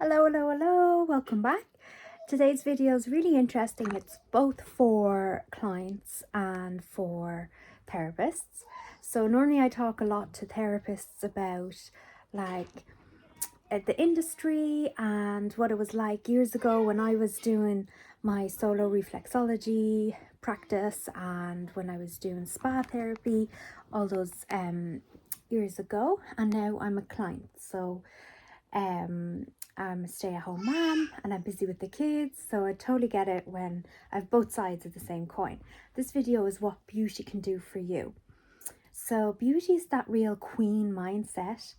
Hello, hello, hello, welcome back. Today's video is really interesting. It's both for clients and for therapists. So normally I talk a lot to therapists about like the industry and what it was like years ago when I was doing my solo reflexology practice and when I was doing spa therapy all those years ago, and now I'm a client. So I'm a stay-at-home mom and I'm busy with the kids, so I totally get it when I have both sides of the same coin. This video is what beauty can do for you. So beauty is that real queen mindset,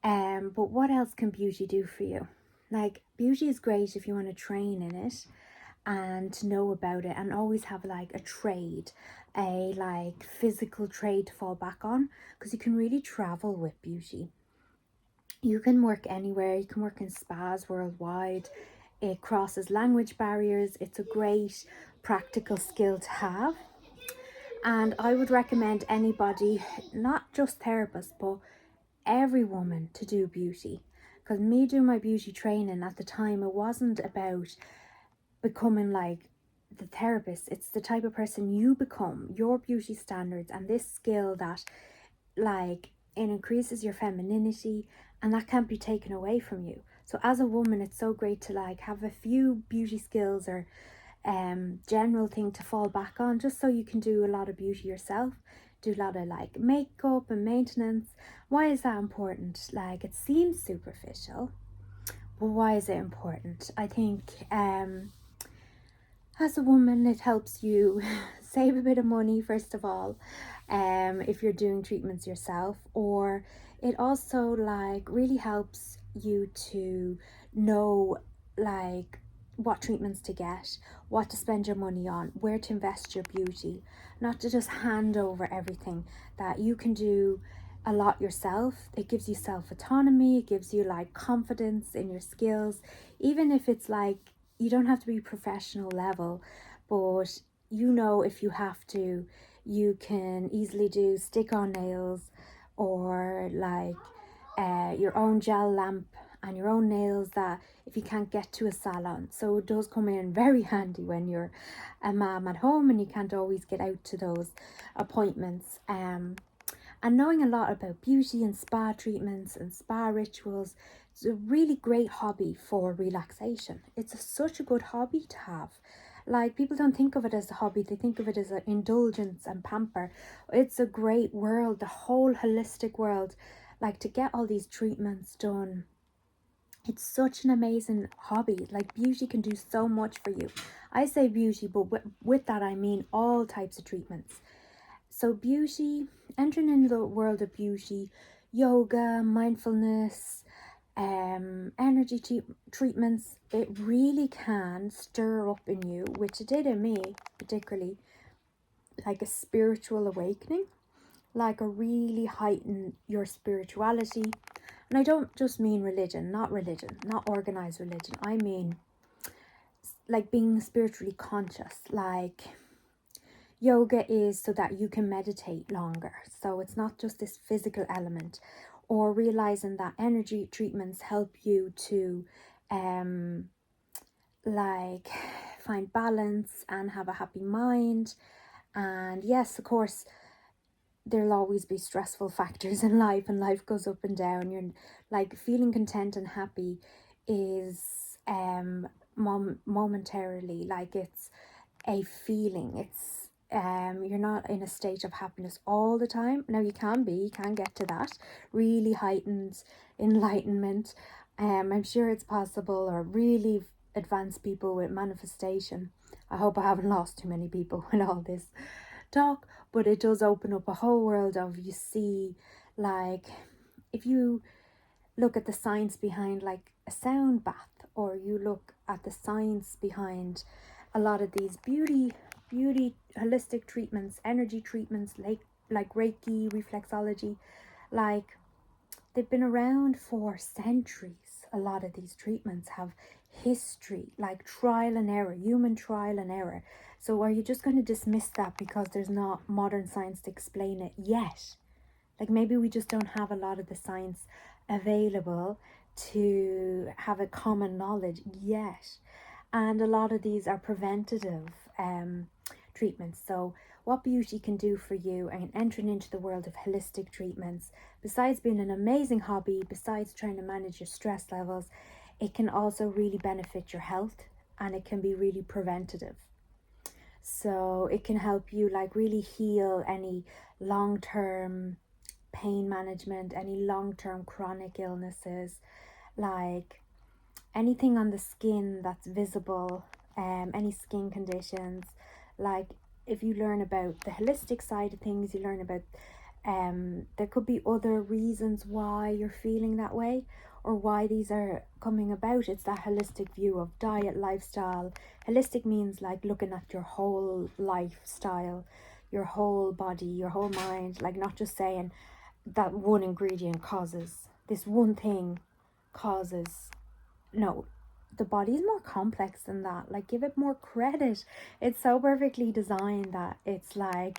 but what else can beauty do for you? Like, beauty is great if you want to train in it and to know about it and always have like a trade, a like physical trade to fall back on, because you can really travel with beauty. You can work anywhere, you can work in spas worldwide. It crosses language barriers. It's a great practical skill to have. And I would recommend anybody, not just therapists, but every woman to do beauty. Because me doing my beauty training at the time, it wasn't about becoming like the therapist. It's the type of person you become, your beauty standards, and this skill that like it increases your femininity, and that can't be taken away from you. So as a woman, it's so great to like have a few beauty skills or general thing to fall back on, just so you can do a lot of beauty yourself, do a lot of like makeup and maintenance. Why is that important? Like, it seems superficial, but why is it important? I think as a woman, it helps you save a bit of money, first of all, if you're doing treatments yourself, or it also like really helps you to know like what treatments to get, what to spend your money on, where to invest your beauty, not to just hand over everything. That you can do a lot yourself. It gives you self-autonomy, it gives you like confidence in your skills, even if it's like you don't have to be professional level, but you know, if you have to, you can easily do stick on nails or like your own gel lamp and your own nails, that if you can't get to a salon. So it does come in very handy when you're a mom at home and you can't always get out to those appointments. And knowing a lot about beauty and spa treatments and spa rituals, it's a really great hobby for relaxation. It's such a good hobby to have. Like, people don't think of it as a hobby, they think of it as an indulgence and pamper. It's a great world, the whole holistic world. Like, to get all these treatments done, it's such an amazing hobby. Like, beauty can do so much for you. I say beauty, but with that I mean all types of treatments. So beauty, entering into the world of beauty, yoga, mindfulness, energy treatments, it really can stir up in you, which it did in me particularly, like a spiritual awakening, like a really heighten your spirituality. And I don't just mean religion, not organized religion. I mean like being spiritually conscious. Like, yoga is so that you can meditate longer. So it's not just this physical element, or realizing that energy treatments help you to like find balance and have a happy mind. And yes, of course, there'll always be stressful factors in life, and life goes up and down. You're like, feeling content and happy is momentarily, like it's a feeling. It's you're not in a state of happiness all the time. Now, you can get to that really heightened enlightenment. I'm sure it's possible, or really advanced people with manifestation. I hope I haven't lost too many people with all this talk, but it does open up a whole world of, you see, like, if you look at the science behind like a sound bath, or you look at the science behind a lot of these beauty holistic treatments, energy treatments, like Reiki, reflexology, like, they've been around for centuries. A lot of these treatments have history, like trial and error, human trial and error. So are you just going to dismiss that because there's not modern science to explain it yet? Like, maybe we just don't have a lot of the science available to have a common knowledge yet. And a lot of these are preventative treatments. So what beauty can do for you and entering into the world of holistic treatments, besides being an amazing hobby, besides trying to manage your stress levels, it can also really benefit your health, and it can be really preventative. So it can help you like really heal any long-term pain management, any long-term chronic illnesses, like anything on the skin that's visible, any skin conditions. Like if you learn about the holistic side of things, you learn about there could be other reasons why you're feeling that way or why these are coming about. It's that holistic view of diet, lifestyle. Holistic means like looking at your whole lifestyle, your whole body, your whole mind, like not just saying that one ingredient causes this one thing causes. No, the body is more complex than that. Like, give it more credit. It's so perfectly designed that it's like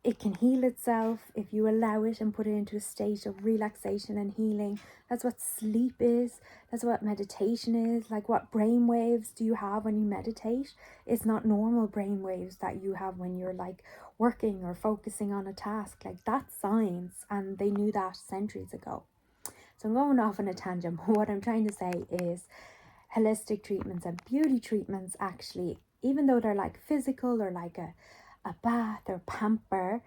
it can heal itself if you allow it and put it into a state of relaxation and healing. That's what sleep is. That's what meditation is. Like, what brain waves do you have when you meditate? It's not normal brain waves that you have when you're like working or focusing on a task. Like, that's science, and they knew that centuries ago. So I'm going off on a tangent. What I'm trying to say is holistic treatments and beauty treatments, actually, even though they're like physical or like a bath or pamper,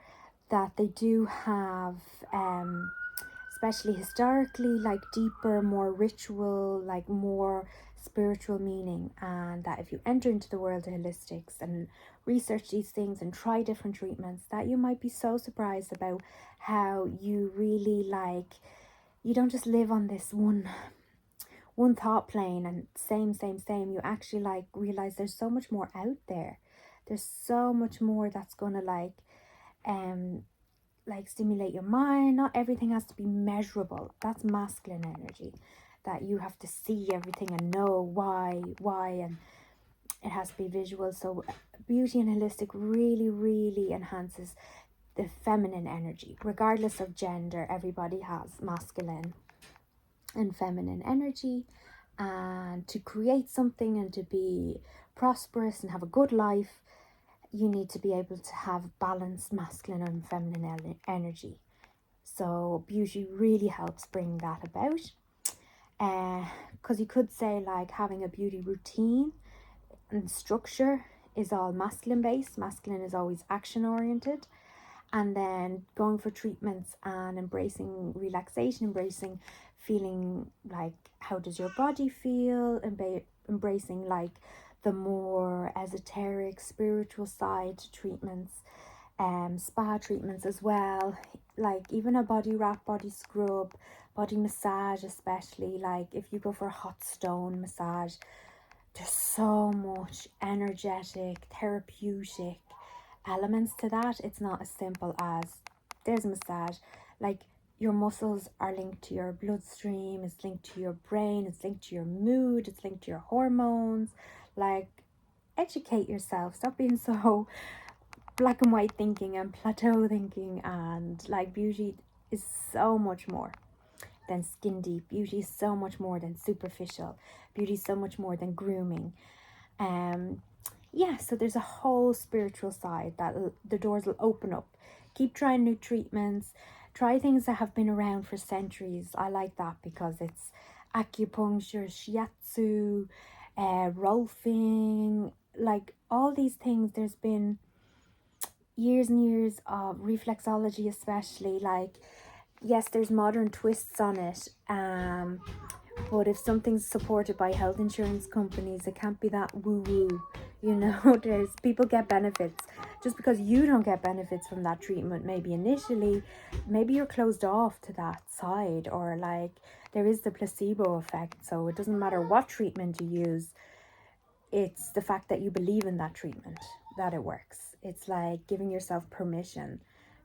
that they do have especially historically, like deeper, more ritual, like more spiritual meaning. And that if you enter into the world of holistics and research these things and try different treatments, that you might be so surprised about how you really like, you don't just live on this one thought plane and same. You actually like realize there's so much more out there. There's so much more that's gonna like stimulate your mind. Not everything has to be measurable. That's masculine energy, that you have to see everything and know why, and it has to be visual. So beauty and holistic really enhances the feminine energy. Regardless of gender, everybody has masculine and feminine energy, and to create something and to be prosperous and have a good life, you need to be able to have balanced masculine and feminine energy. So beauty really helps bring that about, because you could say like having a beauty routine and structure is all masculine based. Masculine is always action oriented, and then going for treatments and embracing relaxation, embracing feeling like how does your body feel, and embracing like the more esoteric spiritual side to treatments, spa treatments as well, like even a body wrap, body scrub, body massage, especially like if you go for a hot stone massage, there's so much energetic, therapeutic elements to that. It's not as simple as there's a massage. Like your muscles are linked to your bloodstream, it's linked to your brain, it's linked to your mood, it's linked to your hormones. Like, educate yourself. Stop being so black and white thinking and plateau thinking. And like, beauty is so much more than skin deep. Beauty is so much more than superficial. Beauty is so much more than grooming. Yeah, so there's a whole spiritual side that the doors will open up. Keep trying new treatments. Try things that have been around for centuries. I like that because it's acupuncture, shiatsu, rolfing, like all these things. There's been years and years of reflexology, especially. Like, yes, there's modern twists on it. But if something's supported by health insurance companies, it can't be that woo-woo. You know, there's people get benefits. Just because you don't get benefits from that treatment, maybe initially, maybe you're closed off to that side, or like there is the placebo effect. So it doesn't matter what treatment you use, it's the fact that you believe in that treatment, that it works. It's like giving yourself permission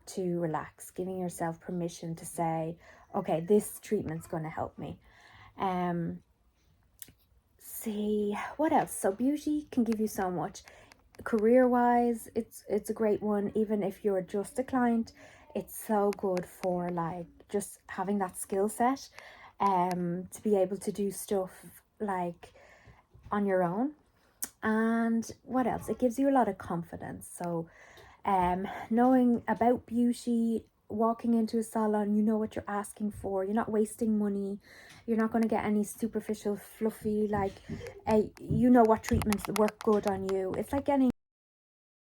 to relax, giving yourself permission to say, okay, this treatment's going to help me. See what else. So beauty can give you so much. Career wise, it's a great one. Even if you're just a client, it's so good for like just having that skill set. to be able to do stuff like on your own. And what else? It gives you a lot of confidence. So knowing about beauty, walking into a salon, you know what you're asking for, you're not wasting money, you're not going to get any superficial fluffy, like you know what treatments work good on you. It's like getting